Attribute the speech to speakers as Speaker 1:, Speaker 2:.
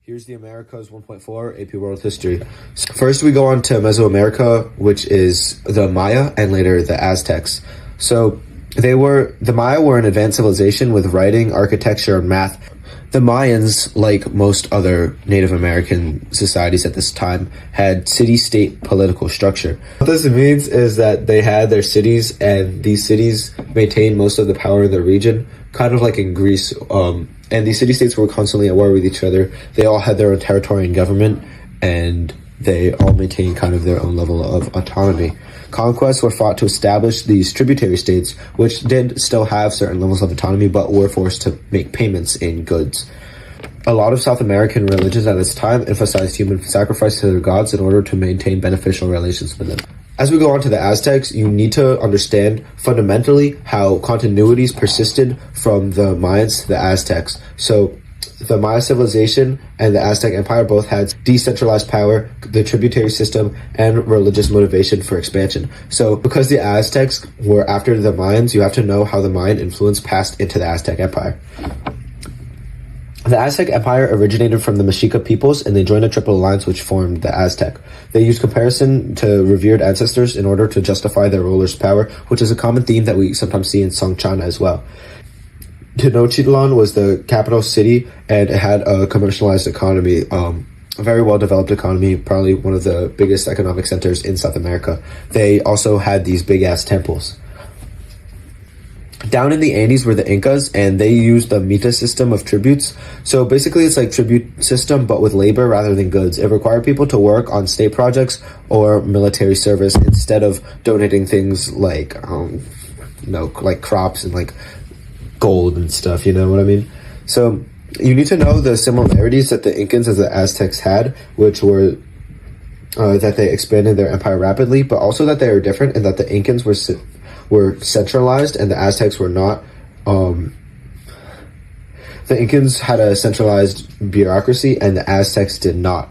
Speaker 1: Here's the Americas 1.4 AP World History. First, we go on to Mesoamerica, which is the Maya and later the Aztecs. So the Maya were an advanced civilization with writing, architecture, and math. The Mayans, like most other Native American societies at this time, had city-state political structure. What this means is that they had their cities, and these cities maintained most of the power in the region, kind of like in Greece. And these city-states were constantly at war with each other. They all had their own territory and government, and they all maintained kind of their own level of autonomy. Conquests were fought to establish these tributary states, which did still have certain levels of autonomy, but were forced to make payments in goods. A lot of South American religions at this time emphasized human sacrifice to their gods in order to maintain beneficial relations with them. As we go on to the Aztecs, you need to understand fundamentally how continuities persisted from the Mayans to the Aztecs. So the Maya civilization and the Aztec Empire both had decentralized power, the tributary system, and religious motivation for expansion. So because the Aztecs were after the Mayans, you have to know how the Mayan influence passed into the Aztec Empire. The Aztec Empire originated from the Mexica peoples, and they joined a triple alliance which formed the Aztec. They used comparison to revered ancestors in order to justify their ruler's power, which is a common theme that we sometimes see in Song China as well. Tenochtitlan was the capital city, and it had a commercialized economy, a very well-developed economy, probably one of the biggest economic centers in South America. They also had these big-ass temples. Down in the Andes were the Incas, and they used the mita system of tributes. So basically it's like tribute system, but with labor rather than goods. It required people to work on state projects or military service instead of donating things like, like crops and like gold and stuff, you know what I mean? So you need to know the similarities that the Incans and the Aztecs had, which were that they expanded their empire rapidly, but also that they are different and that the Incans were centralized and the Aztecs were not. The Incans had a centralized bureaucracy and the Aztecs did not.